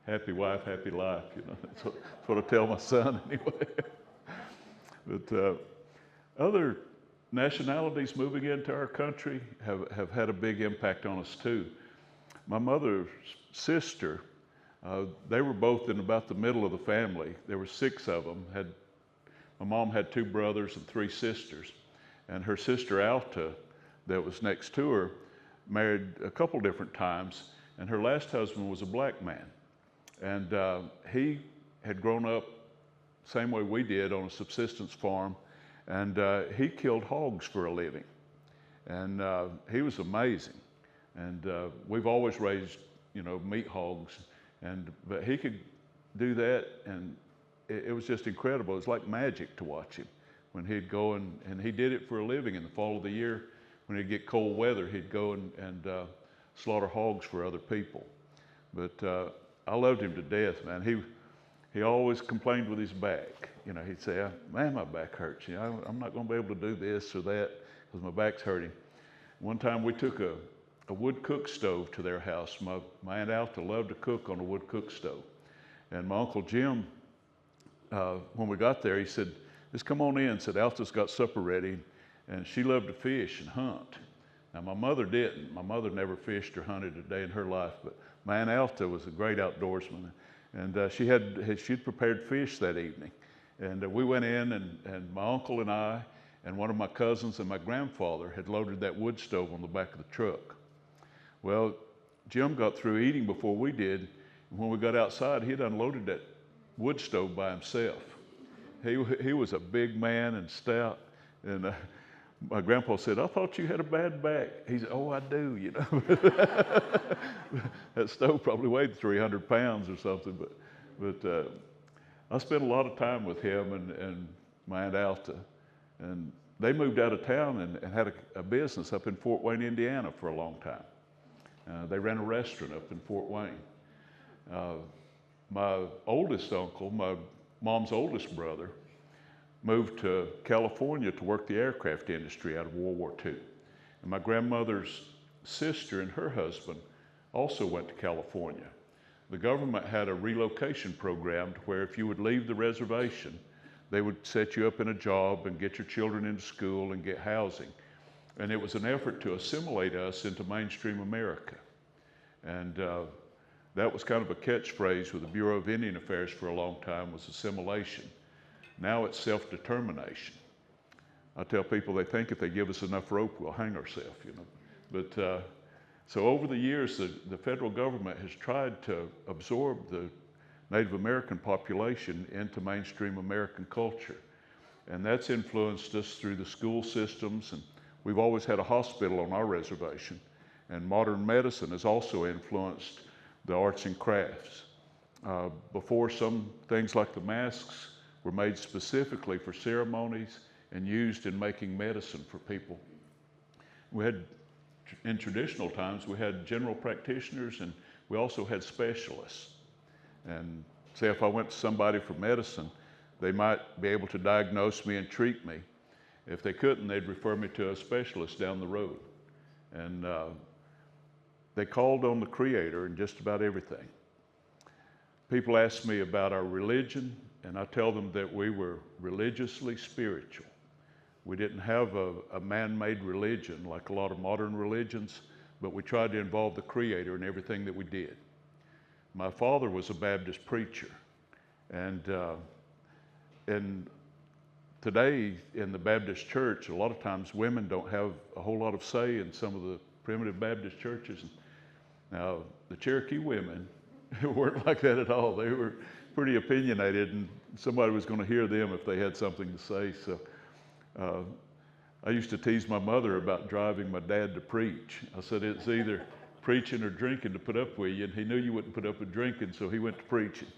happy wife, happy life. That's what I tell my son anyway. But other nationalities moving into our country have had a big impact on us too. My mother's sister, they were both in about the middle of the family. There were 6 of them. My mom had 2 brothers and 3 sisters. And her sister Alta, that was next to her, married a couple different times. And her last husband was a black man. And he had grown up same way we did on a subsistence farm. And he killed hogs for a living. And he was amazing. And we've always raised, meat hogs. But he could do that, and it was just incredible. It was like magic to watch him when he'd go and he did it for a living. In the fall of the year, when it'd get cold weather, he'd go and slaughter hogs for other people. But I loved him to death, man. He always complained with his back. He'd say, man, my back hurts. I'm not going to be able to do this or that because my back's hurting. One time we took a wood cook stove to their house. My Aunt Alta loved to cook on a wood cook stove. And my Uncle Jim, when we got there, he said, just come on in. Said, Alta's got supper ready. And she loved to fish and hunt. Now, my mother didn't. My mother never fished or hunted a day in her life. But my Aunt Alta was a great outdoorsman. And she'd prepared fish that evening. And we went in, and my uncle and I and one of my cousins and my grandfather had loaded that wood stove on the back of the truck. Well, Jim got through eating before we did, and when we got outside, he'd unloaded that wood stove by himself. He was a big man and stout, and my grandpa said, I thought you had a bad back. He said, oh, I do, That stove probably weighed 300 pounds or something, but I spent a lot of time with him and my Aunt Alta, and they moved out of town and had a business up in Fort Wayne, Indiana for a long time. They ran a restaurant up in Fort Wayne. My oldest uncle, my mom's oldest brother, moved to California to work the aircraft industry out of World War II. And my grandmother's sister and her husband also went to California. The government had a relocation program to where if you would leave the reservation, they would set you up in a job and get your children into school and get housing. And it was an effort to assimilate us into mainstream America. And that was kind of a catchphrase with the Bureau of Indian Affairs for a long time, was assimilation. Now it's self-determination. I tell people they think if they give us enough rope, we'll hang ourselves, But so over the years, the federal government has tried to absorb the Native American population into mainstream American culture. And that's influenced us through the school systems, and we've always had a hospital on our reservation. And modern medicine has also influenced the arts and crafts. Before, some things like the masks were made specifically for ceremonies and used in making medicine for people. In traditional times, we had general practitioners, and we also had specialists. And say if I went to somebody for medicine, they might be able to diagnose me and treat me. If they couldn't, they'd refer me to a specialist down the road. And they called on the Creator in just about everything. People ask me about our religion, and I tell them that we were religiously spiritual. We didn't have a man-made religion like a lot of modern religions, but we tried to involve the Creator in everything that we did. My father was a Baptist preacher, and today in the Baptist church, a lot of times women don't have a whole lot of say in some of the primitive Baptist churches. Now, the Cherokee women weren't like that at all. They were pretty opinionated, and somebody was going to hear them if they had something to say. So I used to tease my mother about driving my dad to preach. I said, it's either preaching or drinking to put up with you, and he knew you wouldn't put up with drinking, so he went to preaching.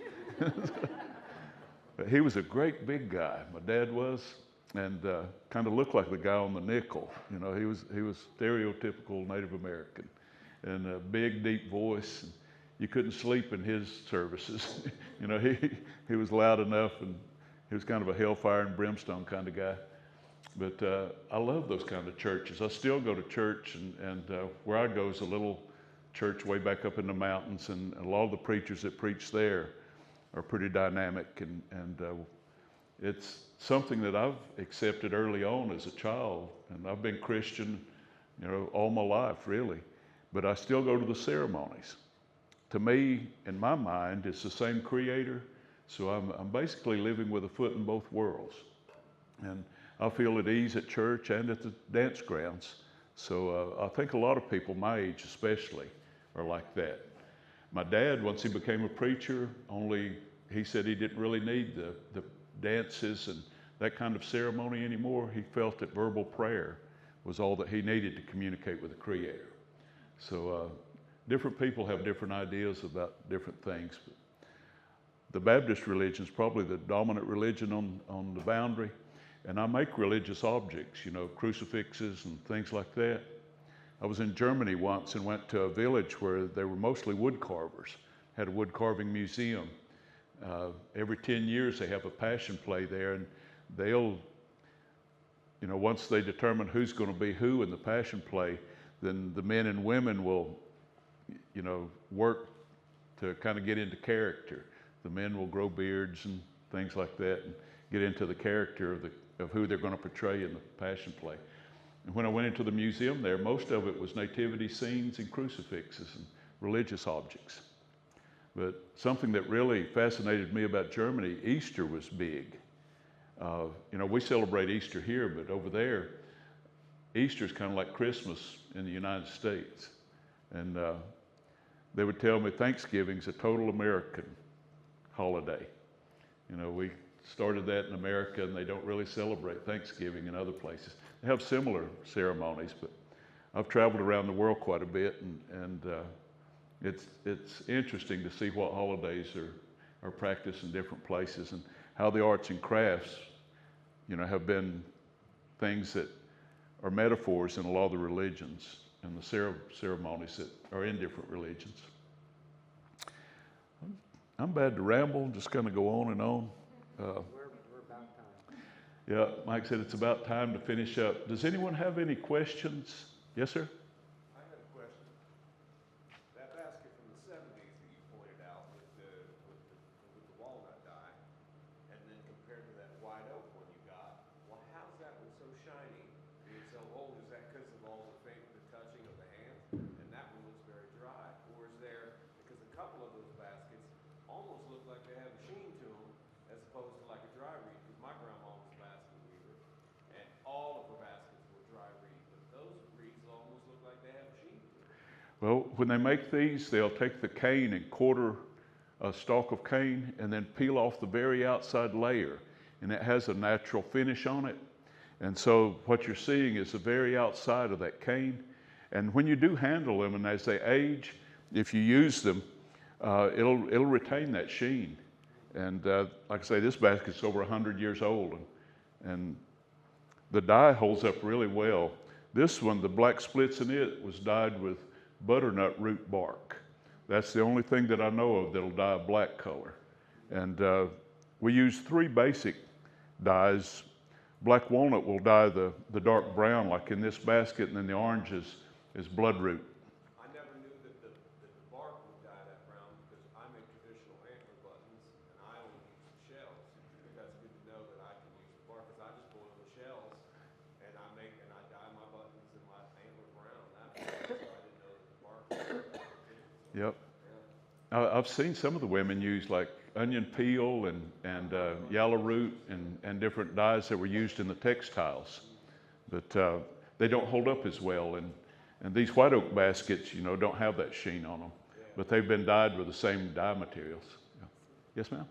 But he was a great big guy, my dad was, and kind of looked like the guy on the nickel. You know, he was stereotypical Native American, and a big, deep voice. And you couldn't sleep in his services. You know, he was loud enough, and he was kind of a hellfire and brimstone kind of guy. But I love those kind of churches. I still go to church, and where I go is a little church way back up in the mountains, and a lot of the preachers that preach there are pretty dynamic, and it's something that I've accepted early on as a child, and I've been Christian, you know, all my life really, but I still go to the ceremonies. To me, in my mind, it's the same Creator, so I'm basically living with a foot in both worlds, and I feel at ease at church and at the dance grounds. So I think a lot of people my age especially are like that. My dad, once he became a preacher, he said he didn't really need the dances and that kind of ceremony anymore. He felt that verbal prayer was all that he needed to communicate with the Creator. So different people have different ideas about different things. But the Baptist religion is probably the dominant religion on the boundary. And I make religious objects, you know, crucifixes and things like that. I was in Germany once and went to a village where they were mostly wood carvers, had a wood carving museum. Every 10 years they have a passion play there, and they'll, you know, once they determine who's going to be who in the passion play, then the men and women will, you know, work to kind of get into character. The men will grow beards and things like that and get into the character of who they're going to portray in the passion play. And when I went into the museum there, most of it was nativity scenes and crucifixes and religious objects. But something that really fascinated me about Germany, Easter was big. You know, we celebrate Easter here, but over there, Easter is kind of like Christmas in the United States. And they would tell me Thanksgiving's a total American holiday. You know, we started that in America, and they don't really celebrate Thanksgiving in other places. They have similar ceremonies, but I've traveled around the world quite a bit, and it's interesting to see what holidays are practiced in different places, and how the arts and crafts, you know, have been things that are metaphors in a lot of the religions and the ceremonies that are in different religions. I'm bad to ramble, just kind of go on and on. We're about time. Yeah, Mike said it's about time to finish up. Does anyone have any questions? Yes, sir? I had a question. That basket from the 70s that you pointed out with the walnut dye, and then compared to that white oak one you got, well, how's that one so shiny being so old? Is that because of all the touching of the hands? And that one looks very dry. Or is there, because a couple of those baskets almost look like they have a sheen to them as opposed to like a dry reed, because my grandma was a basket weaver, and all of her baskets were dry reed, but those reeds almost look like they have a sheen to them. Well, when they make these, they'll take the cane and quarter a stalk of cane and then peel off the very outside layer, and it has a natural finish on it. And so what you're seeing is the very outside of that cane. And when you do handle them, and as they age, if you use them, it'll retain that sheen. And like I say, this basket's over 100 years old, and the dye holds up really well. This one, the black splits in it, was dyed with butternut root bark. That's the only thing that I know of that'll dye a black color. And we use 3 basic dyes. Black walnut will dye the dark brown, like in this basket, and then the orange is bloodroot. I never knew that the bark would dye that brown, because I make traditional antler buttons, and I only use the shells. That's good to know that I can use the bark, because I just boil the shells, and I dye my buttons and my antler brown. That's so I didn't know that the bark would dye that. Yep. I've seen some of the women use like onion peel and yellow root and different dyes that were used in the textiles. But they don't hold up as well. And these white oak baskets, you know, don't have that sheen on them. But they've been dyed with the same dye materials. Yeah. Yes, ma'am?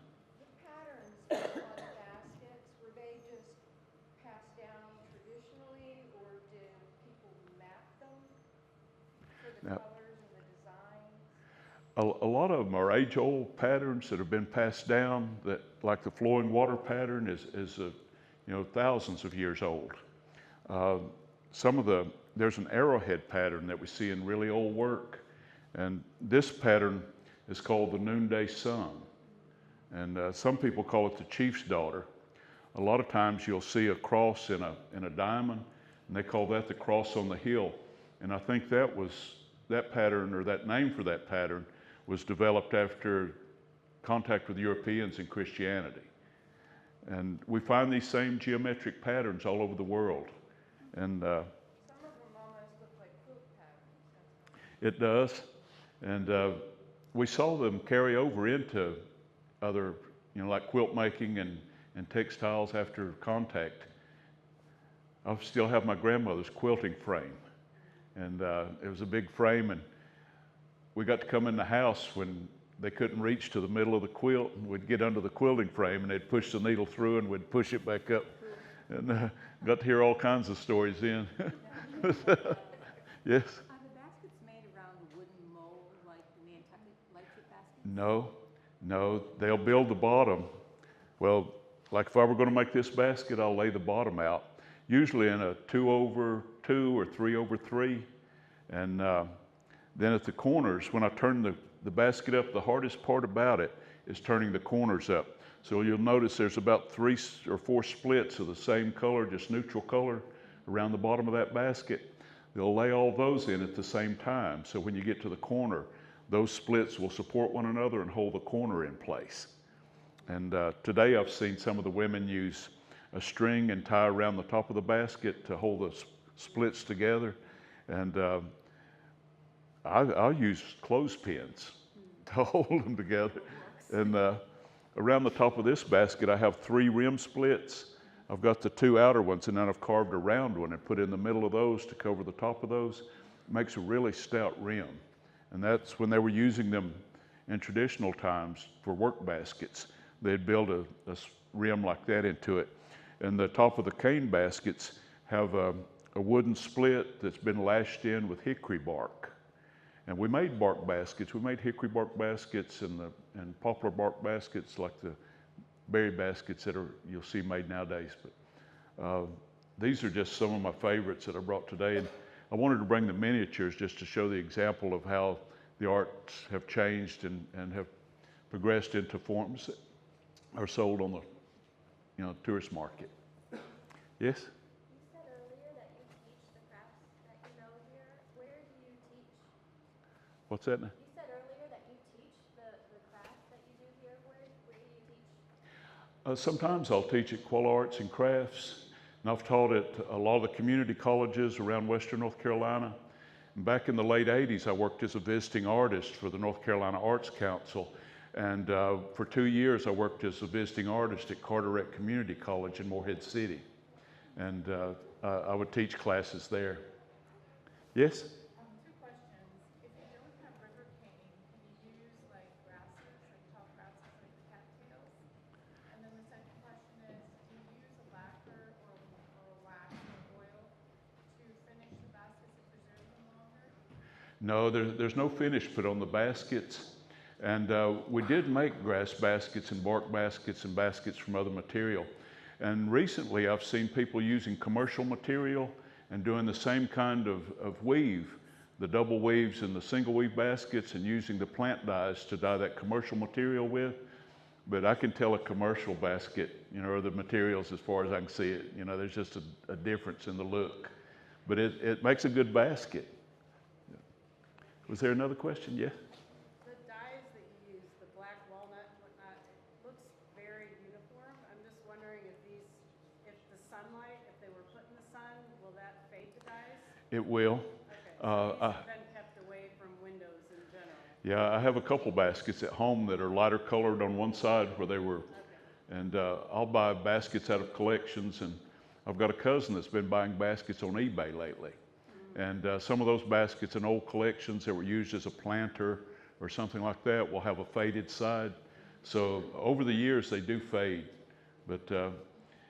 The patterns on the baskets, were they just passed down traditionally, or did people map them for the Now, colors and the designs? a lot of them are age-old patterns that have been passed down. That, like the flowing water pattern, is you know, thousands of years old. There's an arrowhead pattern that we see in really old work, and this pattern is called the noonday sun. And some people call it the chief's daughter. A lot of times you'll see a cross in a diamond, and they call that the cross on the hill. And I think that pattern, or that name for that pattern, was developed after contact with Europeans and Christianity. And we find these same geometric patterns all over the world. And Some of them almost look like quilt patterns. it does. And we saw them carry over into other, you know, like quilt making and textiles after contact. I still have my grandmother's quilting frame. And it was a big frame, and we got to come in the house when they couldn't reach to the middle of the quilt, and we'd get under the quilting frame and they'd push the needle through and we'd push it back up. And got to hear all kinds of stories then. Yes? Are the baskets made around a wooden mold like the Nantucket lightship baskets? No, they'll build the bottom. Well, like if I were going to make this basket, I'll lay the bottom out, usually in a 2/2 or 3/3. And then at the corners, when I turn the basket up, the hardest part about it is turning the corners up. So you'll notice there's about 3 or 4 splits of the same color, just neutral color, around the bottom of that basket. They'll lay all those in at the same time. So when you get to the corner, those splits will support one another and hold the corner in place. And today I've seen some of the women use a string and tie around the top of the basket to hold the splits together. And I'll use clothespins to hold them together. And around the top of this basket, I have 3 rim splits. I've got the 2 outer ones, and then I've carved a round one and put in the middle of those to cover the top of those. It makes a really stout rim. And that's when they were using them in traditional times for work baskets. They'd build a rim like that into it. And the top of the cane baskets have a wooden split that's been lashed in with hickory bark. And we made bark baskets. We made hickory bark baskets and poplar bark baskets, like the berry baskets that you'll see made nowadays. But these are just some of my favorites that I brought today. And I wanted to bring the miniatures just to show the example of how the arts have changed and have progressed into forms that are sold on the, you know, tourist market. Yes? You said earlier that you teach the crafts that you know here. Where do you teach? What's that now? You said earlier that you teach the crafts that you do here. Where do you teach? Sometimes I'll teach at Qual Arts and Crafts, and I've taught at a lot of the community colleges around Western North Carolina. And back in the late 80s, I worked as a visiting artist for the North Carolina Arts Council. And for 2 years, I worked as a visiting artist at Carteret Community College in Morehead City. And I would teach classes there. Yes? 2 questions. If you don't have river cane, can you use like grasses, like tall grasses like the cattails? And then the second question is, do you use a lacquer or a wax or oil to finish the baskets and preserve them longer? No, there's no finish put on the baskets. And we did make grass baskets and bark baskets and baskets from other material. And recently I've seen people using commercial material and doing the same kind of weave, the double weaves and the single weave baskets, and using the plant dyes to dye that commercial material with. But I can tell a commercial basket, you know, or the materials as far as I can see it. You know, there's just a difference in the look. But it makes a good basket. Was there another question? Yeah? The dyes that you use, the black walnut and whatnot, it looks very uniform. I'm just wondering if the sunlight, if they were put in the sun, will that fade the dyes? It will. Okay, so these have been kept away from windows in general. Yeah, I have a couple baskets at home that are lighter colored on one side where they were, and I'll buy baskets out of collections, and I've got a cousin that's been buying baskets on eBay lately. And some of those baskets in old collections that were used as a planter or something like that will have a faded side. So over the years they do fade, but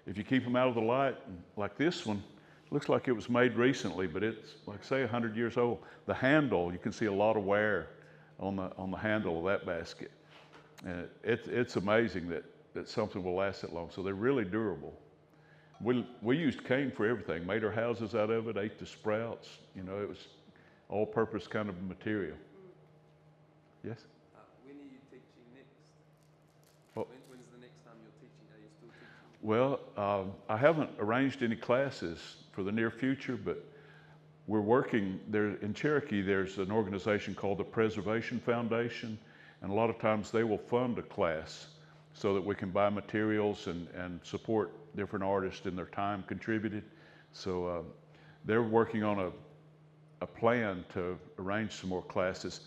if you keep them out of the light, like this one, looks like it was made recently, but it's like say 100 years old. The handle, you can see a lot of wear on the handle of that basket. And it's amazing that something will last that long. So they're really durable. We used cane for everything, made our houses out of it, ate the sprouts. You know, it was all-purpose kind of material. Yes? When are you teaching next? Well, When's the next time you're teaching? Are you still teaching? Well, I haven't arranged any classes for the near future, but we're working there in Cherokee. There's an organization called the Preservation Foundation, and a lot of times they will fund a class so that we can buy materials and support different artists in their time contributed. So they're working on a plan to arrange some more classes.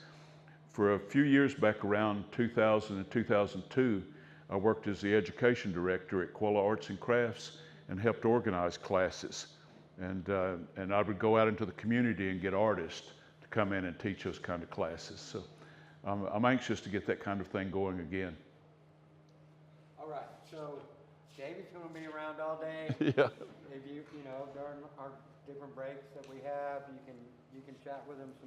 For a few years back around 2000 and 2002, I worked as the education director at Quella Arts and Crafts and helped organize classes. And I would go out into the community and get artists to come in and teach those kind of classes. So I'm anxious to get that kind of thing going again. All right, so David's gonna be around all day. Yeah. If you know, during our different breaks that we have, you can chat with him some